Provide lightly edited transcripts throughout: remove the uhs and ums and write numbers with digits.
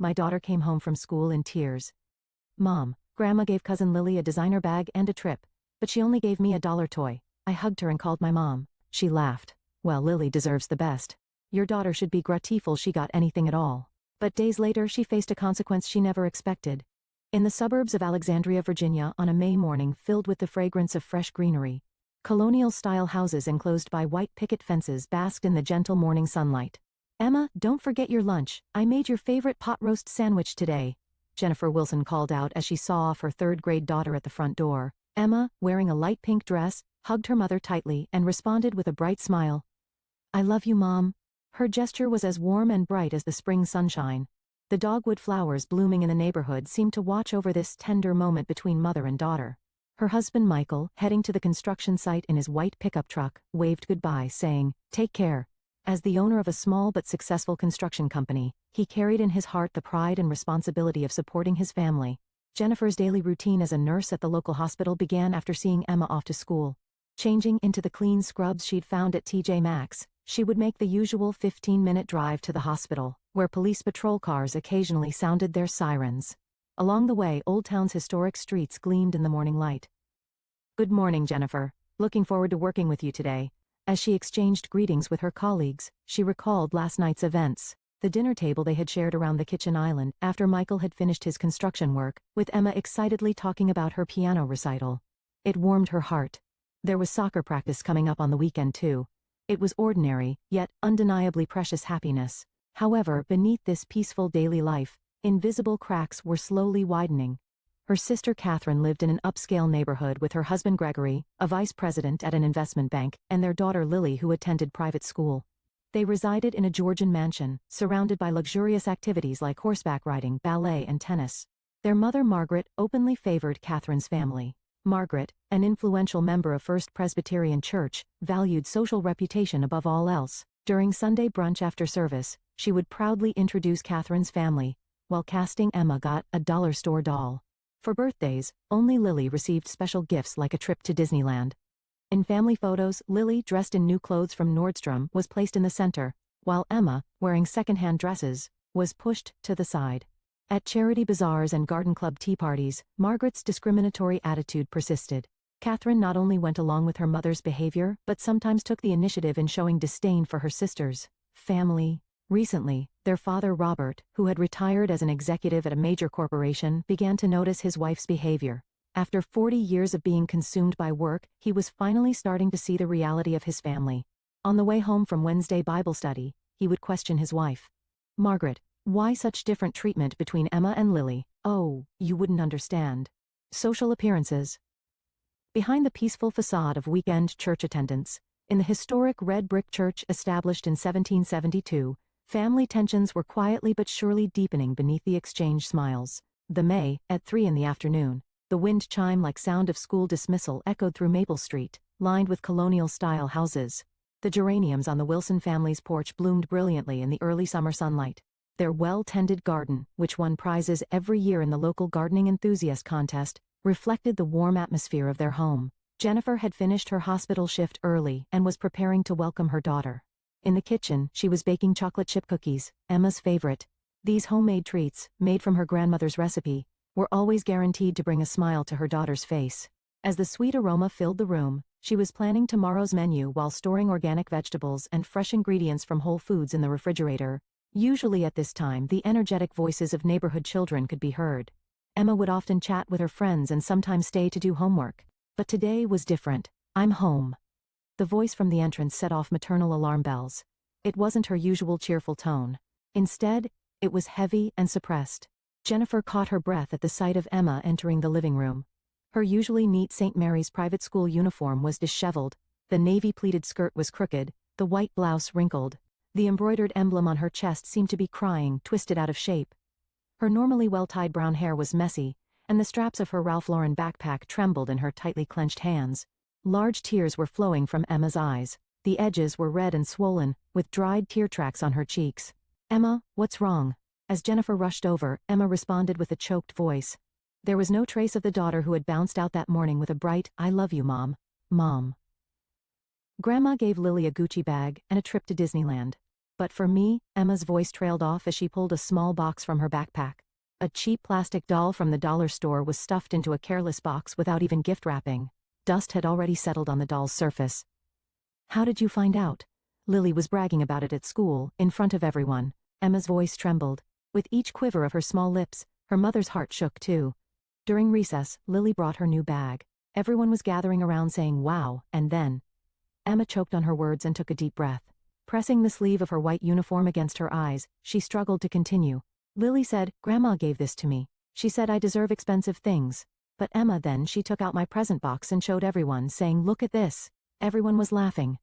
my daughter came home from school in tears. Mom, Grandma gave cousin Lily a designer bag and a trip, but she only gave me a dollar toy. I hugged her and called my mom. She laughed. Well, Lily deserves the best. Your daughter should be grateful she got anything at all. But days later she faced a consequence she never expected. In the suburbs of Alexandria, Virginia, on a May morning filled with the fragrance of fresh greenery, colonial-style houses enclosed by white picket fences basked in the gentle morning sunlight. Emma, don't forget your lunch. I made your favorite pot roast sandwich today, Jennifer Wilson called out as she saw off her third-grade daughter at the front door. Emma, wearing a light pink dress, hugged her mother tightly and responded with a bright smile. I love you, Mom. Her gesture was as warm and bright as the spring sunshine. The dogwood flowers blooming in the neighborhood seemed to watch over this tender moment between mother and daughter. Her husband Michael, heading to the construction site in his white pickup truck, waved goodbye, saying, "Take care." As the owner of a small but successful construction company, he carried in his heart the pride and responsibility of supporting his family. Jennifer's daily routine as a nurse at the local hospital began after seeing Emma off to school. Changing into the clean scrubs she'd found at TJ Maxx, she would make the usual 15-minute drive to the hospital, where police patrol cars occasionally sounded their sirens. Along the way, Old Town's historic streets gleamed in the morning light. Good morning, Jennifer. Looking forward to working with you today. As she exchanged greetings with her colleagues, she recalled last night's events. The dinner table they had shared around the kitchen island after Michael had finished his construction work, with Emma excitedly talking about her piano recital. It warmed her heart. There was soccer practice coming up on the weekend too. It was ordinary, yet undeniably precious happiness. However, beneath this peaceful daily life, invisible cracks were slowly widening. Her sister Catherine lived in an upscale neighborhood with her husband Gregory, a vice president at an investment bank, and their daughter Lily, who attended private school. They resided in a Georgian mansion, surrounded by luxurious activities like horseback riding, ballet, and tennis. Their mother Margaret openly favored Catherine's family. Margaret, an influential member of First Presbyterian Church, valued social reputation above all else. During Sunday brunch after service, she would proudly introduce Catherine's family, while casting Emma got a dollar store doll. For birthdays, only Lily received special gifts like a trip to Disneyland. In family photos, Lily, dressed in new clothes from Nordstrom, was placed in the center, while Emma, wearing second-hand dresses, was pushed to the side. At charity bazaars and garden club tea parties, Margaret's discriminatory attitude persisted. Catherine not only went along with her mother's behavior, but sometimes took the initiative in showing disdain for her sister's family. Recently, their father Robert, who had retired as an executive at a major corporation, began to notice his wife's behavior. After 40 years of being consumed by work, he was finally starting to see the reality of his family. On the way home from Wednesday Bible study, he would question his wife. Margaret, why such different treatment between Emma and Lily? Oh, you wouldn't understand. Social appearances. Behind the peaceful facade of weekend church attendance, in the historic red brick church established in 1772, family tensions were quietly but surely deepening beneath the exchange smiles. The May, at 3 in the afternoon, the wind chime-like sound of school dismissal echoed through Maple Street, lined with colonial-style houses. The geraniums on the Wilson family's porch bloomed brilliantly in the early summer sunlight. Their well-tended garden, which won prizes every year in the local gardening enthusiast contest, reflected the warm atmosphere of their home. Jennifer had finished her hospital shift early and was preparing to welcome her daughter. In the kitchen, she was baking chocolate chip cookies, Emma's favorite. These homemade treats, made from her grandmother's recipe, were always guaranteed to bring a smile to her daughter's face. As the sweet aroma filled the room, she was planning tomorrow's menu while storing organic vegetables and fresh ingredients from Whole Foods in the refrigerator. Usually at this time, the energetic voices of neighborhood children could be heard. Emma would often chat with her friends and sometimes stay to do homework. But today was different. I'm home. The voice from the entrance set off maternal alarm bells. It wasn't her usual cheerful tone. Instead, it was heavy and suppressed. Jennifer caught her breath at the sight of Emma entering the living room. Her usually neat St. Mary's private school uniform was disheveled, the navy pleated skirt was crooked, the white blouse wrinkled. The embroidered emblem on her chest seemed to be crying, twisted out of shape. Her normally well-tied brown hair was messy, and the straps of her Ralph Lauren backpack trembled in her tightly clenched hands. Large tears were flowing from Emma's eyes. The edges were red and swollen, with dried tear tracks on her cheeks. Emma, what's wrong? As Jennifer rushed over, Emma responded with a choked voice. There was no trace of the daughter who had bounced out that morning with a bright, "I love you, Mom." Mom. Grandma gave Lily a Gucci bag and a trip to Disneyland. But for me, Emma's voice trailed off as she pulled a small box from her backpack. A cheap plastic doll from the dollar store was stuffed into a careless box without even gift wrapping. Dust had already settled on the doll's surface. How did you find out? Lily was bragging about it at school, in front of everyone. Emma's voice trembled. With each quiver of her small lips, her mother's heart shook too. During recess, Lily brought her new bag. Everyone was gathering around saying wow, and then Emma choked on her words and took a deep breath. Pressing the sleeve of her white uniform against her eyes, she struggled to continue. Lily said, "Grandma gave this to me. She said I deserve expensive things." But Emma then she took out my present box and showed everyone, saying, "Look at this." Everyone was laughing.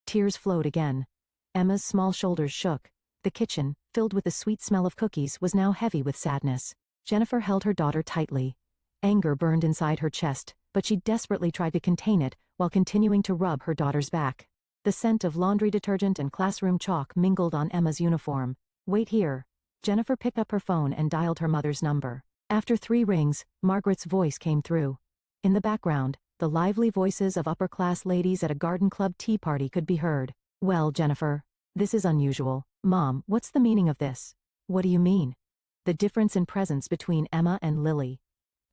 Tears flowed again. Emma's small shoulders shook. The kitchen, filled with the sweet smell of cookies, was now heavy with sadness. Jennifer held her daughter tightly. Anger burned inside her chest, but she desperately tried to contain it while continuing to rub her daughter's back. The scent of laundry detergent and classroom chalk mingled on Emma's uniform. "Wait here." Jennifer picked up her phone and dialed her mother's number. After 3 rings, Margaret's voice came through. In the background, the lively voices of upper-class ladies at a garden club tea party could be heard. "Well, Jennifer, this is unusual. Mom, what's the meaning of this?" "What do you mean?" The difference in presence between Emma and Lily.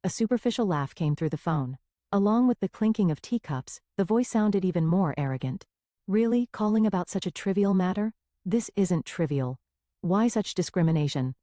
A superficial laugh came through the phone. Along with the clinking of teacups, the voice sounded even more arrogant. "Really, calling about such a trivial matter? This isn't trivial. Why such discrimination?"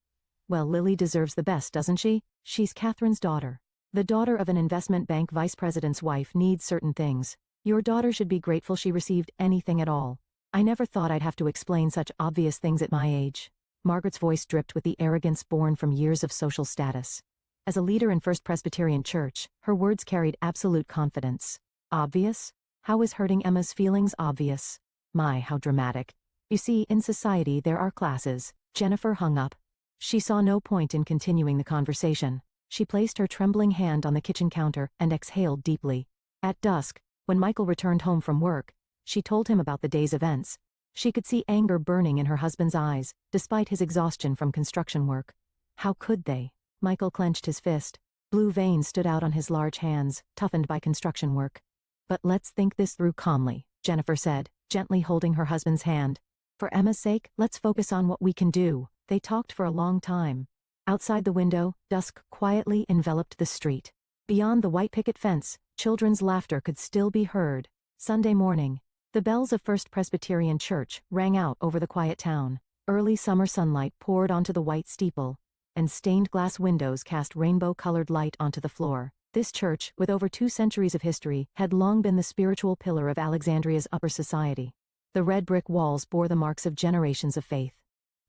"Well, Lily deserves the best, doesn't she? She's Catherine's daughter. The daughter of an investment bank vice president's wife needs certain things. Your daughter should be grateful she received anything at all. I never thought I'd have to explain such obvious things at my age." Margaret's voice dripped with the arrogance born from years of social status. As a leader in First Presbyterian Church, her words carried absolute confidence. Obvious? How is hurting Emma's feelings obvious? My, how dramatic. You see, in society there are classes. Jennifer hung up. She saw no point in continuing the conversation. She placed her trembling hand on the kitchen counter and exhaled deeply. At dusk, when Michael returned home from work, she told him about the day's events. She could see anger burning in her husband's eyes, despite his exhaustion from construction work. How could they? Michael clenched his fist. Blue veins stood out on his large hands, toughened by construction work. "But let's think this through calmly," Jennifer said, gently holding her husband's hand. "For Emma's sake, let's focus on what we can do." They talked for a long time. Outside the window, dusk quietly enveloped the street. Beyond the white picket fence, children's laughter could still be heard. Sunday morning, the bells of First Presbyterian Church rang out over the quiet town. Early summer sunlight poured onto the white steeple, and stained glass windows cast rainbow-colored light onto the floor. This church, with over 2 centuries of history, had long been the spiritual pillar of Alexandria's upper society. The red brick walls bore the marks of generations of faith.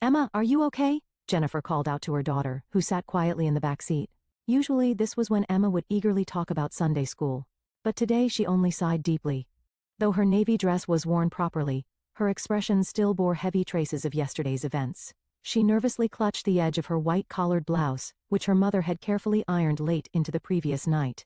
"Emma, are you okay?" Jennifer called out to her daughter, who sat quietly in the back seat. Usually this was when Emma would eagerly talk about Sunday school. But today she only sighed deeply. Though her navy dress was worn properly, her expression still bore heavy traces of yesterday's events. She nervously clutched the edge of her white-collared blouse, which her mother had carefully ironed late into the previous night.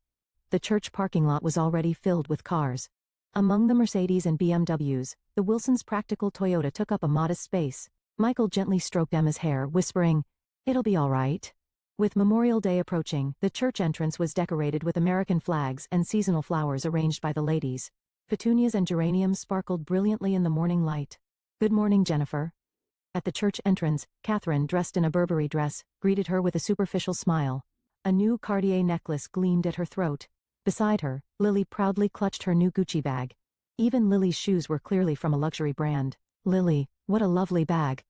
The church parking lot was already filled with cars. Among the Mercedes and BMWs, the Wilson's practical Toyota took up a modest space. Michael gently stroked Emma's hair, whispering, "It'll be all right." With Memorial Day approaching, the church entrance was decorated with American flags and seasonal flowers arranged by the ladies. Petunias and geraniums sparkled brilliantly in the morning light. "Good morning, Jennifer." At the church entrance, Catherine, dressed in a Burberry dress, greeted her with a superficial smile. A new Cartier necklace gleamed at her throat. Beside her, Lily proudly clutched her new Gucci bag. Even Lily's shoes were clearly from a luxury brand. "Lily, what a lovely bag."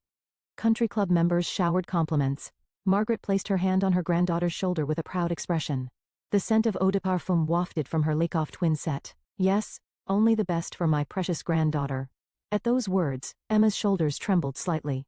Country club members showered compliments. Margaret placed her hand on her granddaughter's shoulder with a proud expression. The scent of eau de parfum wafted from her Lakoff twin set. "Yes, only the best for my precious granddaughter." At those words, Emma's shoulders trembled slightly.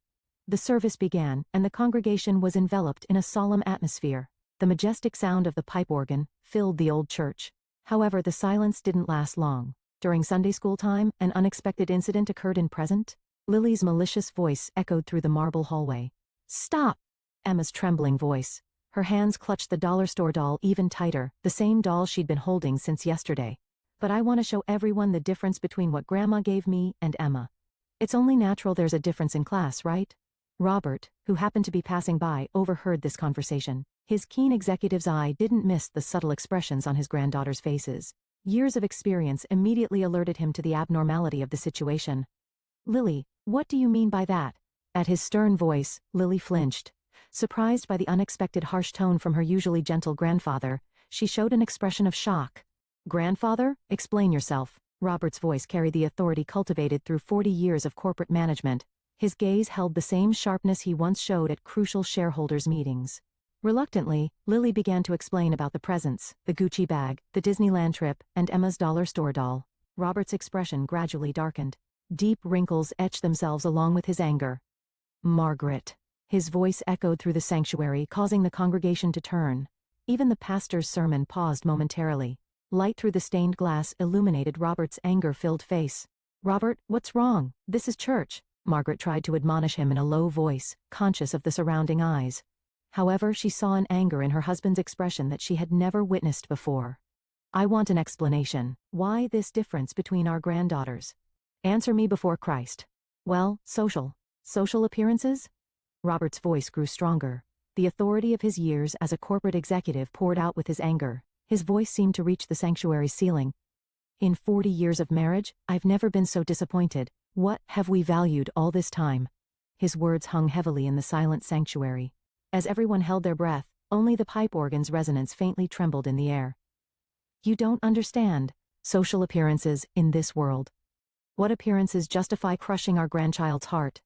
The service began, and the congregation was enveloped in a solemn atmosphere. The majestic sound of the pipe organ filled the old church. However, the silence didn't last long. During Sunday school time, an unexpected incident occurred in present. Lily's malicious voice echoed through the marble hallway. "Stop!" Emma's trembling voice. Her hands clutched the dollar store doll even tighter, the same doll she'd been holding since yesterday. "But I want to show everyone the difference between what Grandma gave me and Emma. It's only natural there's a difference in class, right?" Robert, who happened to be passing by, overheard this conversation. His keen executive's eye didn't miss the subtle expressions on his granddaughter's faces. Years of experience immediately alerted him to the abnormality of the situation. Lily, what do you mean by that? At his stern voice, Lily flinched. Surprised by the unexpected harsh tone from her usually gentle grandfather, she showed an expression of shock. Grandfather, explain yourself. Robert's voice carried the authority cultivated through 40 years of corporate management. His gaze held the same sharpness he once showed at crucial shareholders' meetings. Reluctantly, Lily began to explain about the presents, the Gucci bag, the Disneyland trip, and Emma's dollar store doll. Robert's expression gradually darkened. Deep wrinkles etched themselves along with his anger. Margaret. His voice echoed through the sanctuary, causing the congregation to turn. Even the pastor's sermon paused momentarily. Light through the stained glass illuminated Robert's anger-filled face. Robert, what's wrong? This is church. Margaret tried to admonish him in a low voice, conscious of the surrounding eyes. However, she saw an anger in her husband's expression that she had never witnessed before. I want an explanation. Why this difference between our granddaughters? Answer me before Christ. Well, social appearances? Robert's voice grew stronger. The authority of his years as a corporate executive poured out with his anger. His voice seemed to reach the sanctuary's ceiling. In 40 years of marriage, I've never been so disappointed. What have we valued all this time? His words hung heavily in the silent sanctuary. As everyone held their breath, only the pipe organ's resonance faintly trembled in the air. You don't understand. Social appearances in this world. What appearances justify crushing our grandchild's heart?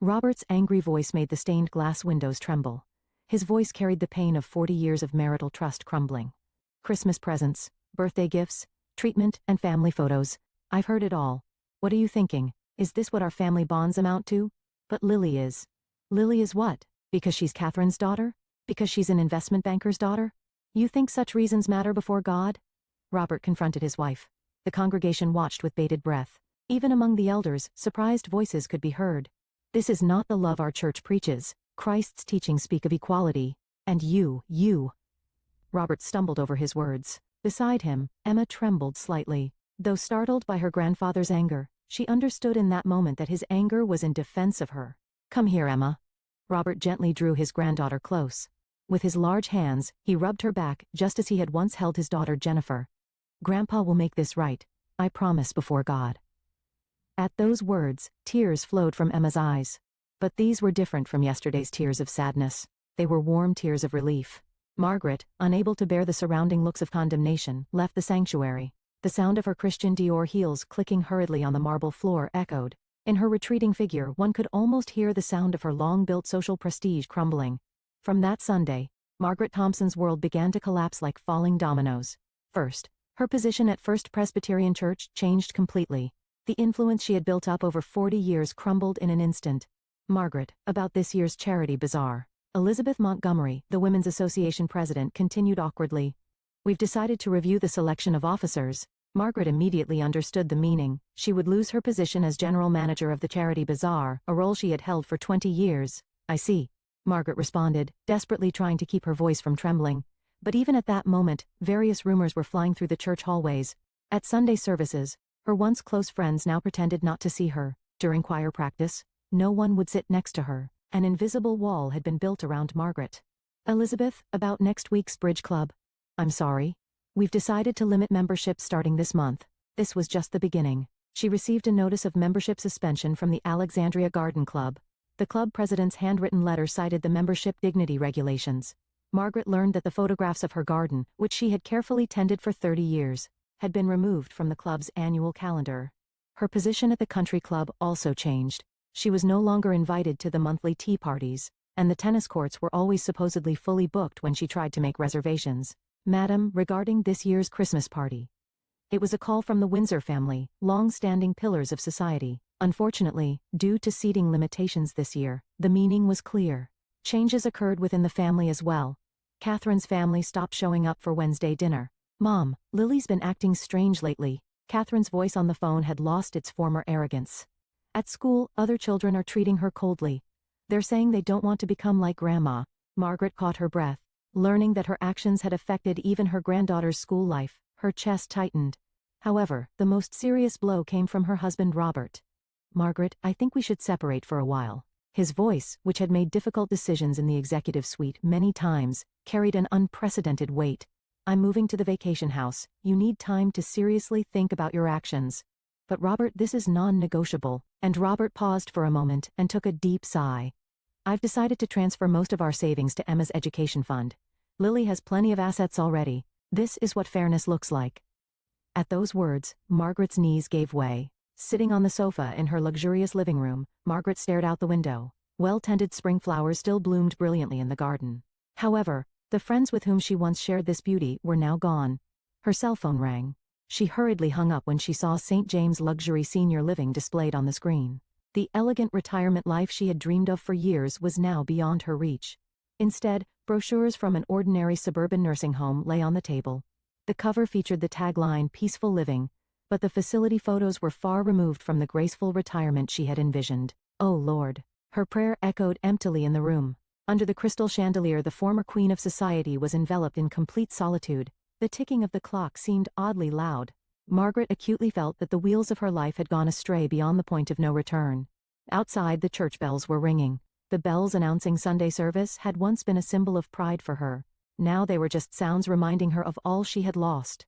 Robert's angry voice made the stained glass windows tremble. His voice carried the pain of 40 years of marital trust crumbling. Christmas presents, birthday gifts, treatment, and family photos. I've heard it all. What are you thinking? Is this what our family bonds amount to? But Lily is. Lily is what? Because she's Catherine's daughter? Because she's an investment banker's daughter? You think such reasons matter before God? Robert confronted his wife. The congregation watched with bated breath. Even among the elders, surprised voices could be heard. This is not the love our church preaches. Christ's teachings speak of equality. And you. Robert stumbled over his words. Beside him, Emma trembled slightly. Though startled by her grandfather's anger, she understood in that moment that his anger was in defense of her. Come here, Emma. Robert gently drew his granddaughter close. With his large hands, he rubbed her back just as he had once held his daughter Jennifer. Grandpa will make this right. I promise before God. At those words, tears flowed from Emma's eyes. But these were different from yesterday's tears of sadness. They were warm tears of relief. Margaret, unable to bear the surrounding looks of condemnation, left the sanctuary. The sound of her Christian Dior heels clicking hurriedly on the marble floor echoed. In her retreating figure, one could almost hear the sound of her long-built social prestige crumbling. From that Sunday, Margaret Thompson's world began to collapse like falling dominoes. First, her position at First Presbyterian Church changed completely. The influence she had built up over 40 years crumbled in an instant. Margaret, about this year's charity bazaar. Elizabeth Montgomery, the Women's Association president, continued awkwardly. We've decided to review the selection of officers. Margaret immediately understood the meaning. She would lose her position as general manager of the charity bazaar, a role she had held for 20 years. I see. Margaret responded, desperately trying to keep her voice from trembling. But even at that moment, various rumors were flying through the church hallways. At Sunday services, her once close friends now pretended not to see her. During choir practice, no one would sit next to her. An invisible wall had been built around Margaret. Elizabeth, about next week's bridge club. I'm sorry. We've decided to limit membership starting this month. This was just the beginning. She received a notice of membership suspension from the Alexandria Garden Club. The club president's handwritten letter cited the membership dignity regulations. Margaret learned that the photographs of her garden, which she had carefully tended for 30 years, had been removed from the club's annual calendar. Her position at the country club also changed. She was no longer invited to the monthly tea parties, and the tennis courts were always supposedly fully booked when she tried to make reservations. Madam, regarding this year's Christmas party. It was a call from the Windsor family, long-standing pillars of society. Unfortunately, due to seating limitations this year, the meaning was clear. Changes occurred within the family as well. Catherine's family stopped showing up for Wednesday dinner. Mom, Lily's been acting strange lately. Catherine's voice on the phone had lost its former arrogance. At school, other children are treating her coldly. They're saying they don't want to become like Grandma. Margaret caught her breath. Learning that her actions had affected even her granddaughter's school life, her chest tightened. However, the most serious blow came from her husband Robert. Margaret, I think we should separate for a while. His voice, which had made difficult decisions in the executive suite many times, carried an unprecedented weight. I'm moving to the vacation house. You need time to seriously think about your actions. But Robert, this is non-negotiable. And Robert paused for a moment and took a deep sigh. I've decided to transfer most of our savings to Emma's education fund. Lily has plenty of assets already. This is what fairness looks like. At those words, Margaret's knees gave way. Sitting on the sofa in her luxurious living room, Margaret stared out the window. Well-tended spring flowers still bloomed brilliantly in the garden. However, the friends with whom she once shared this beauty were now gone. Her cell phone rang. She hurriedly hung up when she saw St. James Luxury Senior Living displayed on the screen. The elegant retirement life she had dreamed of for years was now beyond her reach. Instead, brochures from an ordinary suburban nursing home lay on the table. The cover featured the tagline "Peaceful Living," but the facility photos were far removed from the graceful retirement she had envisioned. Oh Lord! Her prayer echoed emptily in the room. Under the crystal chandelier, the former queen of society was enveloped in complete solitude. The ticking of the clock seemed oddly loud. Margaret acutely felt that the wheels of her life had gone astray beyond the point of no return. Outside, the church bells were ringing. The bells announcing Sunday service had once been a symbol of pride for her. Now they were just sounds reminding her of all she had lost.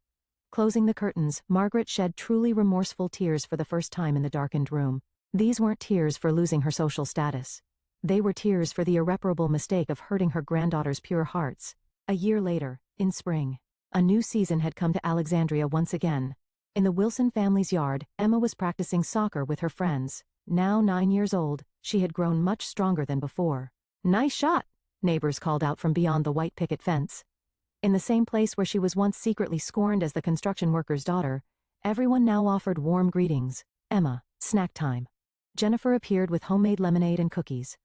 Closing the curtains, Margaret shed truly remorseful tears for the first time in the darkened room. These weren't tears for losing her social status. They were tears for the irreparable mistake of hurting her granddaughter's pure hearts. A year later, in spring, a new season had come to Alexandria once again. In the Wilson family's yard, Emma was practicing soccer with her friends. Now 9 years old, she had grown much stronger than before. "Nice shot!" neighbors called out from beyond the white picket fence. In the same place where she was once secretly scorned as the construction worker's daughter, everyone now offered warm greetings. "Emma, snack time." Jennifer appeared with homemade lemonade and cookies.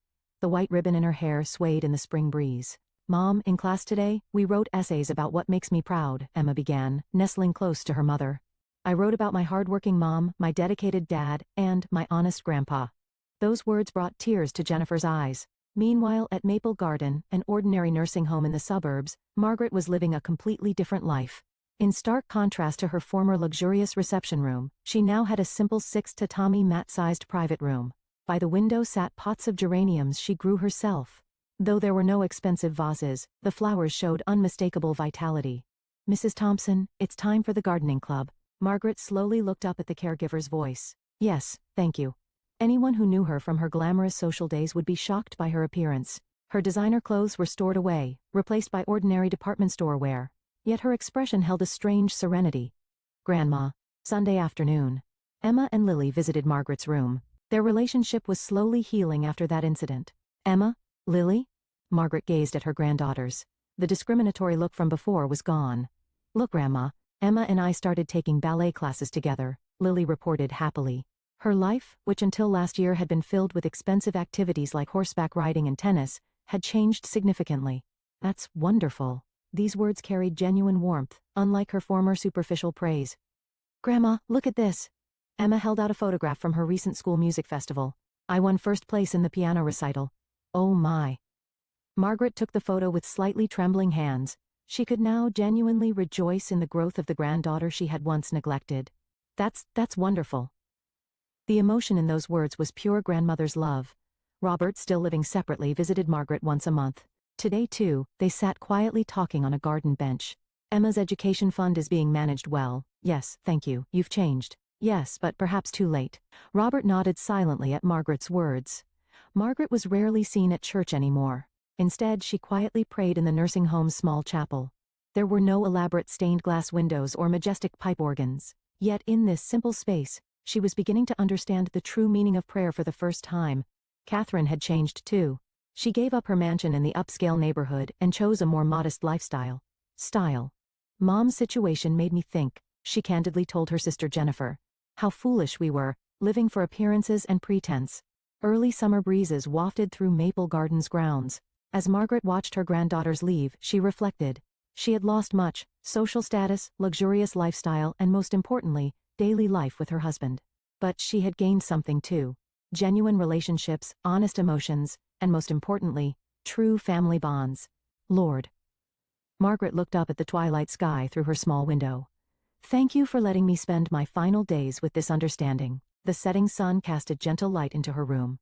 The white ribbon in her hair swayed in the spring breeze. "Mom, in class today, we wrote essays about what makes me proud," Emma began, nestling close to her mother. "I wrote about my hardworking mom, my dedicated dad, and my honest grandpa." Those words brought tears to Jennifer's eyes. Meanwhile, at Maple Garden, an ordinary nursing home in the suburbs, Margaret was living a completely different life. In stark contrast to her former luxurious reception room, she now had a simple 6-tatami mat-sized private room. By the window sat pots of geraniums she grew herself. Though there were no expensive vases, the flowers showed unmistakable vitality. "Mrs. Thompson, it's time for the gardening club." Margaret slowly looked up at the caregiver's voice. "Yes, thank you." Anyone who knew her from her glamorous social days would be shocked by her appearance. Her designer clothes were stored away, replaced by ordinary department store wear. Yet her expression held a strange serenity. "Grandma." Sunday afternoon. Emma and Lily visited Margaret's room. Their relationship was slowly healing after that incident. "Emma? Lily?" Margaret gazed at her granddaughters. The discriminatory look from before was gone. "Look, Grandma, Emma and I started taking ballet classes together," Lily reported happily. Her life, which until last year had been filled with expensive activities like horseback riding and tennis, had changed significantly. "That's wonderful." These words carried genuine warmth, unlike her former superficial praise. "Grandma, look at this." Emma held out a photograph from her recent school music festival. "I won first place in the piano recital." "Oh my." Margaret took the photo with slightly trembling hands. She could now genuinely rejoice in the growth of the granddaughter she had once neglected. That's wonderful." The emotion in those words was pure grandmother's love. Robert, still living separately, visited Margaret once a month. Today, too, they sat quietly talking on a garden bench. "Emma's education fund is being managed well." "Yes, thank you. You've changed." "Yes, but perhaps too late." Robert nodded silently at Margaret's words. Margaret was rarely seen at church anymore. Instead, she quietly prayed in the nursing home's small chapel. There were no elaborate stained glass windows or majestic pipe organs. Yet in this simple space, she was beginning to understand the true meaning of prayer for the first time. Catherine had changed too. She gave up her mansion in the upscale neighborhood and chose a more modest lifestyle. Style. "Mom's situation made me think," she candidly told her sister Jennifer. "How foolish we were, living for appearances and pretense." Early summer breezes wafted through Maple Gardens grounds. As Margaret watched her granddaughters leave, she reflected. She had lost much: social status, luxurious lifestyle, and most importantly, daily life with her husband. But she had gained something too. Genuine relationships, honest emotions, and most importantly, true family bonds. Lord. Margaret looked up at the twilight sky through her small window. "Thank you for letting me spend my final days with this understanding." The setting sun cast a gentle light into her room.